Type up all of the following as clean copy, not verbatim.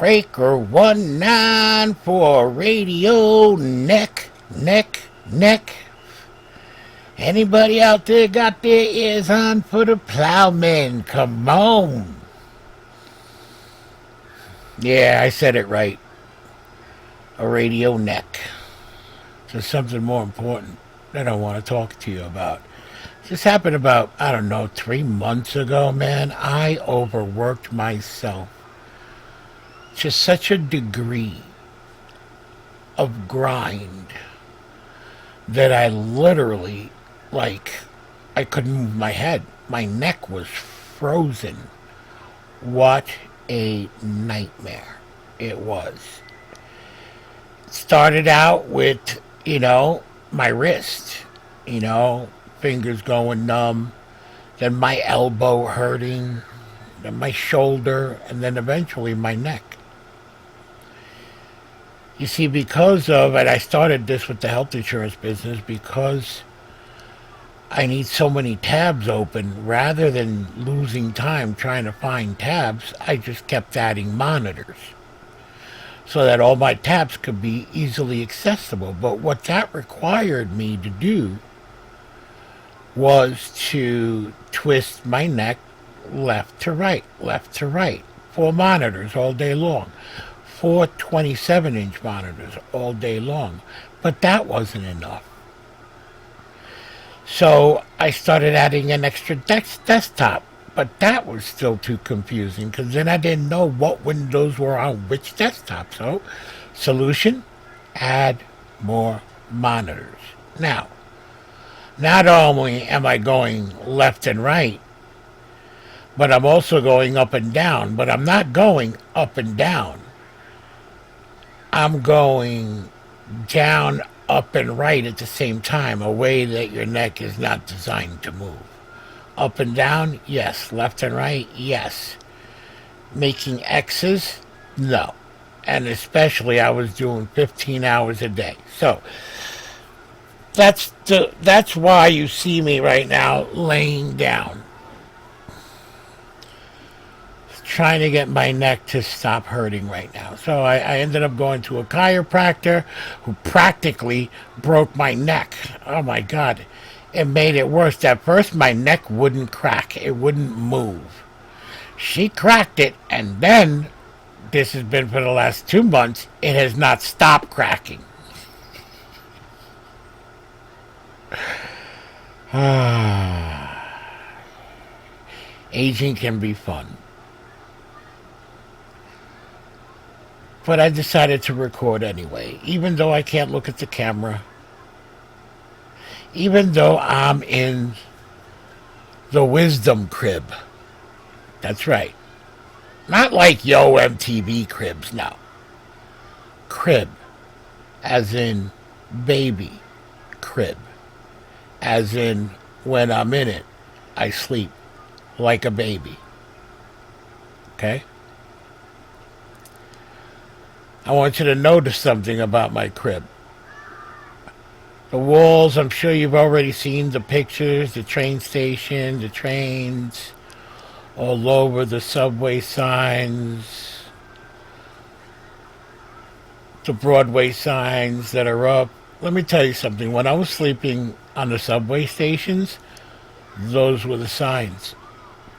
Breaker 19 for radio neck. Anybody out there got their ears on for the Plowman? Come on. Yeah, I said it right. A radio neck. There's something more important that I want to talk to you about. This happened about, I don't know, 3 months ago, man. I overworked myself to such a degree of grind that I literally, I couldn't move my head. My neck was frozen. What a nightmare it was. Started out with, my wrist, fingers going numb, then my elbow hurting, then my shoulder, and then eventually my neck. You see, because of, and I started this with the health insurance business, because I need so many tabs open, rather than losing time trying to find tabs, I just kept adding monitors so that all my tabs could be easily accessible. But what that required me to do was to twist my neck left to right, 4 monitors all day long, 4 27-inch monitors all day long. But that wasn't enough. So I started adding an extra desktop, but that was still too confusing because then I didn't know what windows were on which desktop. So, solution, add more monitors. Now, not only am I going left and right, but I'm also going up and down. But I'm not going up and down. I'm going down, up, and right at the same time, a way that your neck is not designed to move. Up and down, yes. Left and right, yes. Making X's, no. And especially I was doing 15 hours a day. So that's why you see me right now laying down, trying to get my neck to stop hurting right now. So I ended up going to a chiropractor who practically broke my neck. Oh my God. It made it worse. At first, my neck wouldn't crack. It wouldn't move. She cracked it, and then, this has been for the last 2 months, it has not stopped cracking. Aging can be fun. But I decided to record anyway, even though I can't look at the camera. Even though I'm in the wisdom crib. That's right. Not like Yo MTV cribs, no. Crib, as in baby crib. As in when I'm in it, I sleep like a baby. Okay? I want you to notice something about my crib. The walls, I'm sure you've already seen the pictures, the train station, the trains, all over, the subway signs, the Broadway signs that are up. Let me tell you something. When I was sleeping on the subway stations, those were the signs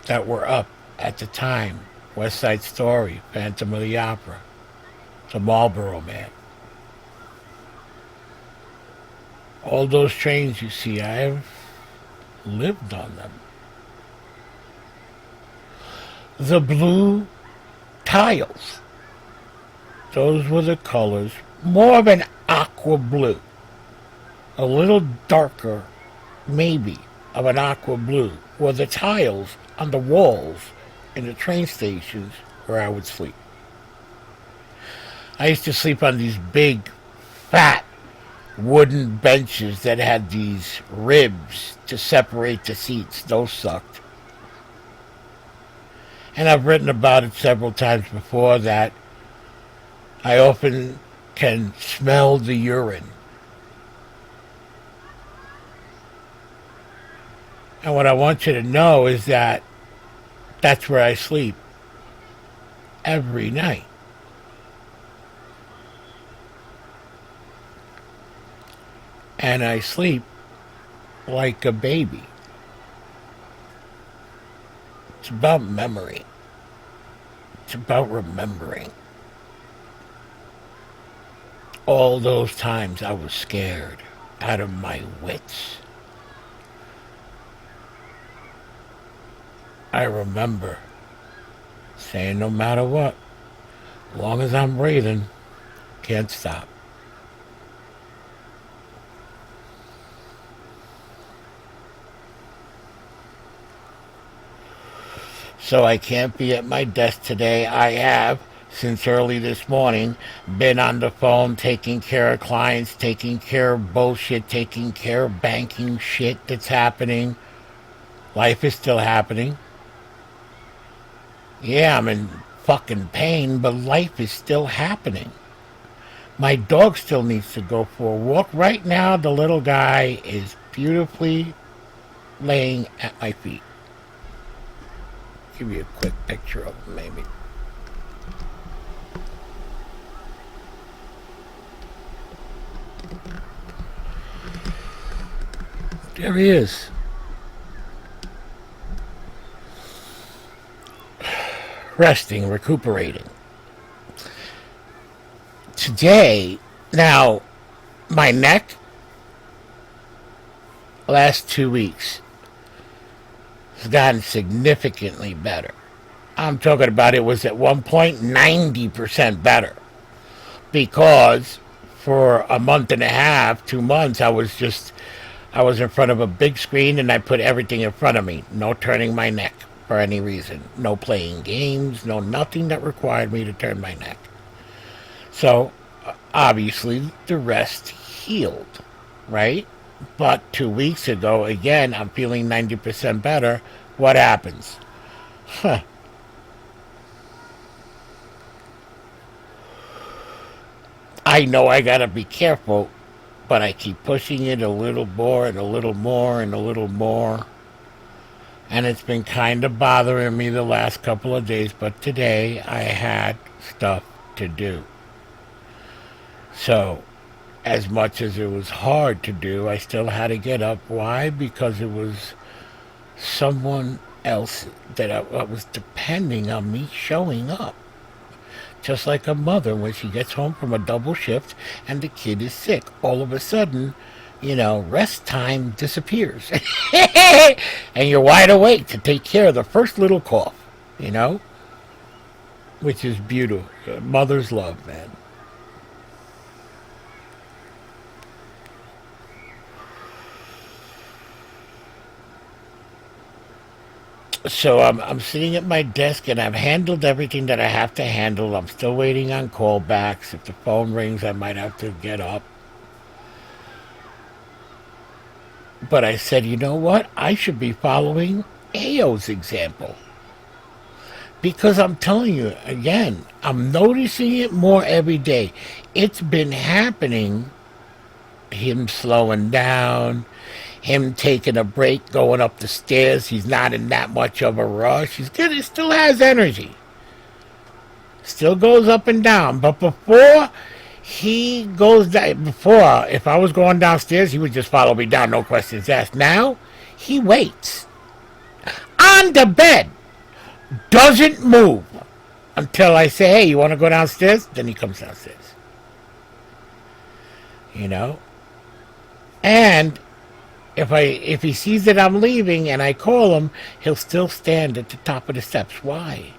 that were up at the time. West Side Story, Phantom of the Opera, the Marlboro Man. All those trains you see, I have lived on them. The blue tiles, those were the colors, more of an aqua blue, a little darker, maybe, of an aqua blue, were the tiles on the walls in the train stations where I would sleep. I used to sleep on these big, fat, wooden benches that had these ribs to separate the seats. Those sucked. And I've written about it several times before that I often can smell the urine. And what I want you to know is that that's where I sleep every night. and I sleep like a baby. It's about memory. It's about remembering all those times I was scared out of my wits. I remember saying no matter what, as long as I'm breathing, can't stop. So I can't be at my desk today. I have, since early this morning, been on the phone taking care of clients, taking care of bullshit, taking care of banking shit that's happening. Life is still happening. Yeah, I'm in fucking pain, but life is still happening. My dog still needs to go for a walk. Right now, the little guy is beautifully laying at my feet. Give you a quick picture of him, maybe. There he is. Resting, recuperating. Today, now, my neck, last 2 weeks, has gotten significantly better. I'm talking about it was at one point 90% better. Because for a month and a half, 2 months, I was in front of a big screen and I put everything in front of me. No turning my neck for any reason. No playing games, no nothing that required me to turn my neck. So, obviously, the rest healed, right? But 2 weeks ago, again, I'm feeling 90% better. What happens? Huh. I know I gotta be careful, but I keep pushing it a little more and a little more and a little more. And it's been kind of bothering me the last couple of days, but today I had stuff to do. So, as much as it was hard to do, I still had to get up. Why? Because it was someone else that I was depending on me showing up. Just like a mother when she gets home from a double shift and the kid is sick. All of a sudden, rest time disappears. And you're wide awake to take care of the first little cough, which is beautiful. Mother's love, man. So I'm sitting at my desk and I've handled everything that I have to handle. I'm still waiting on callbacks. If the phone rings, I might have to get up. But I said, you know what? I should be following Ao's example. Because I'm telling you, again, I'm noticing it more every day. It's been happening. Him slowing down, him taking a break, going up the stairs. He's not in that much of a rush. He's good. He still has energy. Still goes up and down. But before he goes down, before, if I was going downstairs, he would just follow me down, no questions asked. Now, he waits. On the bed. Doesn't move. Until I say, hey, you want to go downstairs? Then he comes downstairs. And if he sees that I'm leaving and I call him, he'll still stand at the top of the steps. Why?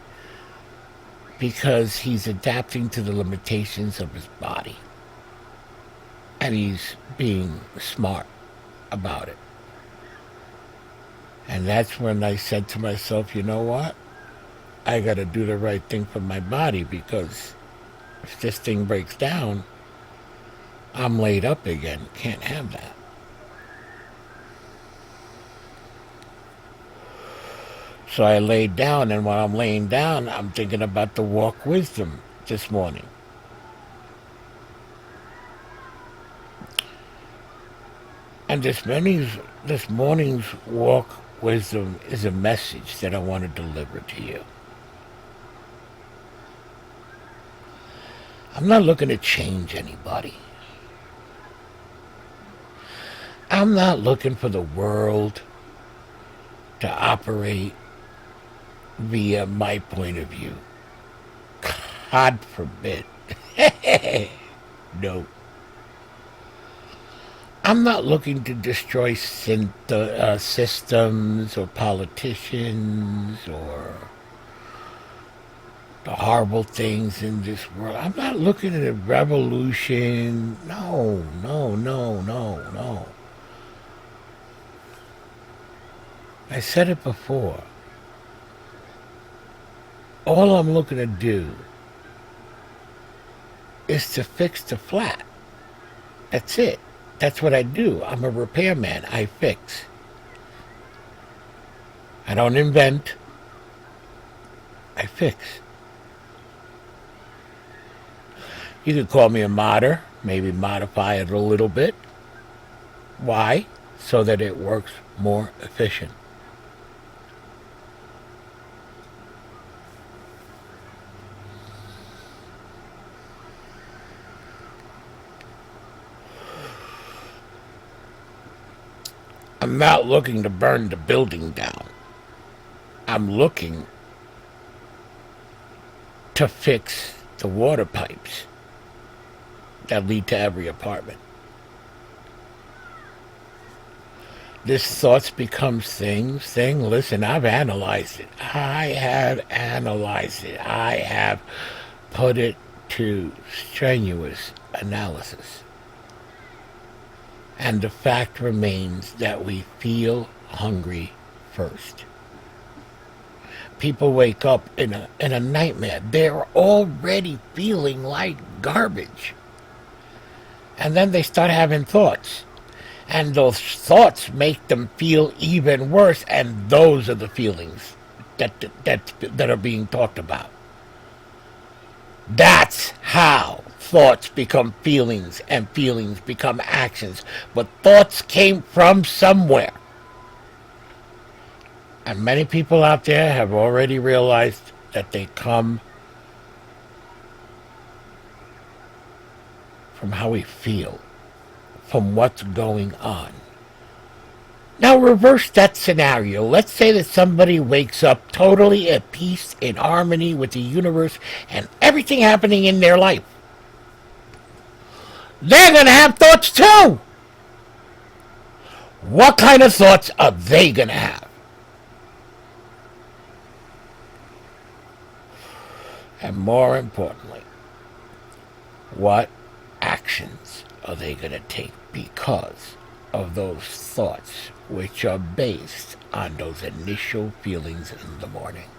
Because he's adapting to the limitations of his body. And he's being smart about it. And that's when I said to myself, you know what? I got to do the right thing for my body, because if this thing breaks down, I'm laid up again. Can't have that. So I laid down, and while I'm laying down, I'm thinking about the walk wisdom this morning. And this morning's walk wisdom is a message that I want to deliver to you. I'm not looking to change anybody. I'm not looking for the world to operate via my point of view. God forbid. No. I'm not looking to destroy systems or politicians or the horrible things in this world. I'm not looking at a revolution. No, no, no, no, no. I said it before. All I'm looking to do is to fix the flat. That's it. That's what I do. I'm a repairman. I fix. I don't invent. I fix. You could call me a modder, maybe modify it a little bit. Why? So that it works more efficient. I'm not looking to burn the building down. I'm looking to fix the water pipes that lead to every apartment. This thoughts becomes thing. Listen, I've analyzed it. I have analyzed it. I have put it to strenuous analysis. And the fact remains that we feel hungry first. People wake up in a nightmare. They're already feeling like garbage. And then they start having thoughts. And those thoughts make them feel even worse. And those are the feelings that are being talked about. That's how thoughts become feelings and feelings become actions. But thoughts came from somewhere. And many people out there have already realized that they come from how we feel, from what's going on. Now reverse that scenario. Let's say that somebody wakes up totally at peace, in harmony with the universe and everything happening in their life. They're going to have thoughts too. What kind of thoughts are they going to have? And more importantly, what actions are they going to take because of those thoughts, which are based on those initial feelings in the morning?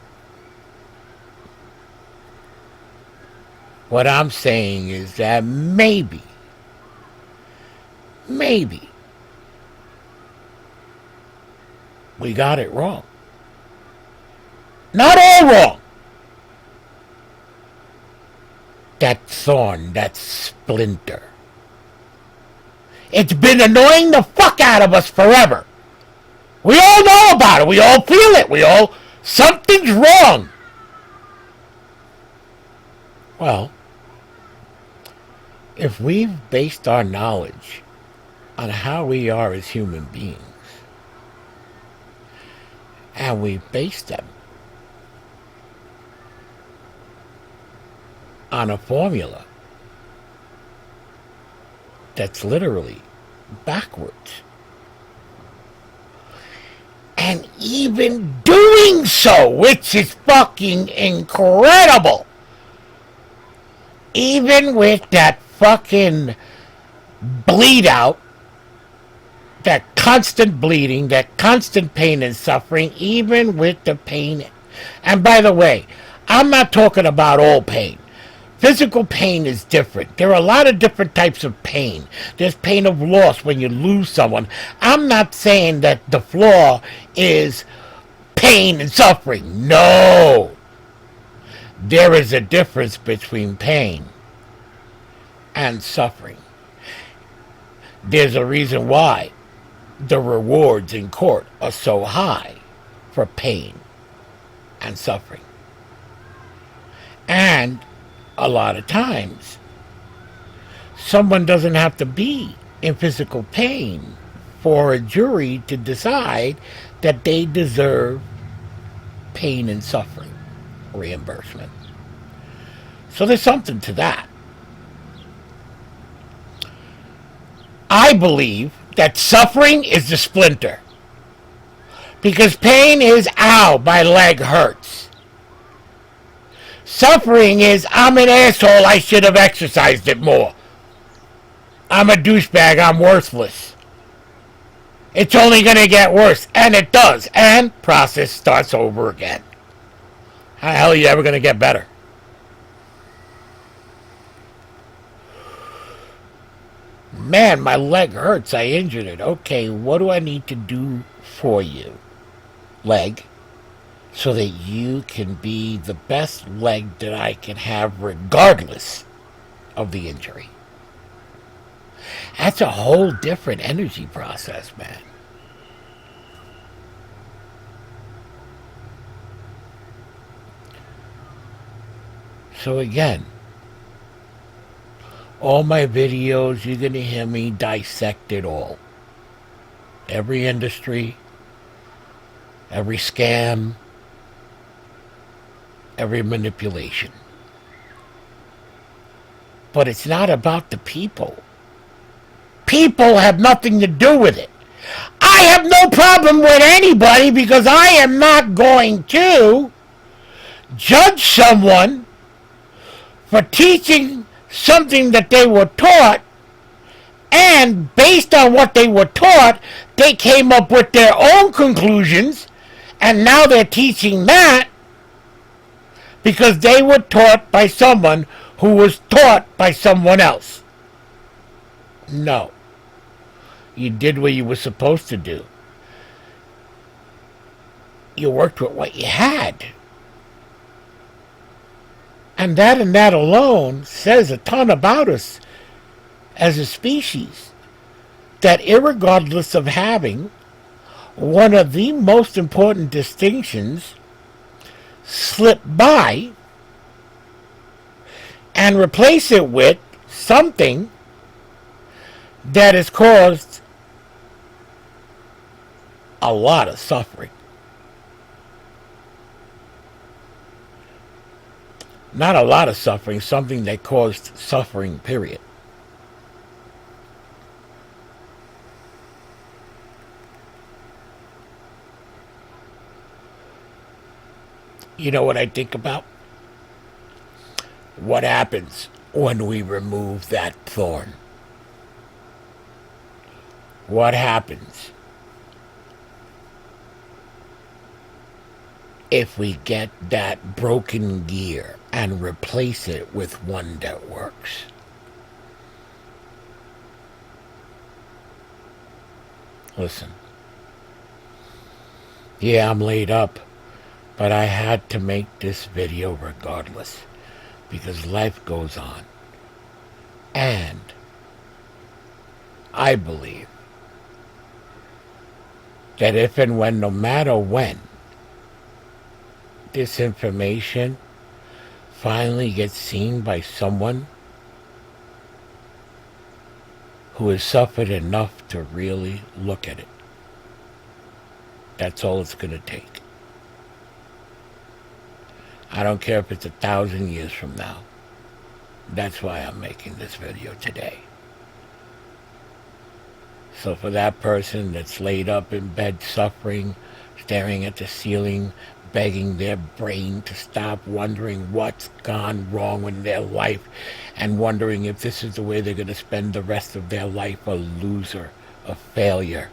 What I'm saying is that maybe, we got it wrong. Not all wrong. That thorn, that splinter. It's been annoying the fuck out of us forever. We all know about it. We all feel it. Something's wrong. Well, if we've based our knowledge on how we are as human beings, and we base them on a formula that's literally backwards. And even doing so, which is fucking incredible, even with that fucking bleed out, that constant bleeding, that constant pain and suffering, even with the pain. And by the way, I'm not talking about all pain. Physical pain is different. There are a lot of different types of pain. There's pain of loss when you lose someone. I'm not saying that the flaw is pain and suffering. No. There is a difference between pain and suffering. There's a reason why the rewards in court are so high for pain and suffering. And a lot of times, someone doesn't have to be in physical pain for a jury to decide that they deserve pain and suffering reimbursement. So there's something to that. I believe that suffering is the splinter. Because pain is, ow, my leg hurts. Suffering is, I'm an asshole, I should have exercised it more. I'm a douchebag, I'm worthless. It's only going to get worse. And it does. And process starts over again. How the hell are you ever going to get better? Man, my leg hurts. I injured it. Okay, what do I need to do for you, leg, so that you can be the best leg that I can have regardless of the injury? That's a whole different energy process, man. So again, all my videos, you're going to hear me dissect it all. Every industry, every scam, every manipulation. But it's not about the people. People have nothing to do with it. I have no problem with anybody because I am not going to judge someone for teaching something that they were taught, and based on what they were taught, they came up with their own conclusions, and now they're teaching that because they were taught by someone who was taught by someone else. No. You did what you were supposed to do. You worked with what you had. And that alone says a ton about us as a species. That irregardless of having one of the most important distinctions slip by and replace it with something that has caused a lot of suffering. Not a lot of suffering, something that caused suffering, period. You know what I think about? What happens when we remove that thorn? What happens if we get that broken gear and replace it with one that works? Listen. Yeah, I'm laid up, but I had to make this video regardless because life goes on. And I believe that if and when, no matter when, this information finally gets seen by someone who has suffered enough to really look at it, that's all it's going to take. I don't care if it's 1,000 years from now. That's why I'm making this video today. So for that person that's laid up in bed suffering, staring at the ceiling, begging their brain to stop, wondering what's gone wrong in their life, and wondering if this is the way they're going to spend the rest of their life, a loser, a failure.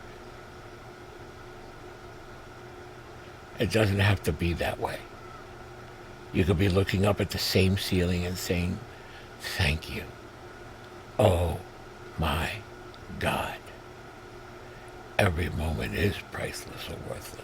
It doesn't have to be that way. You could be looking up at the same ceiling and saying, thank you. Oh my God. Every moment is priceless or worthless.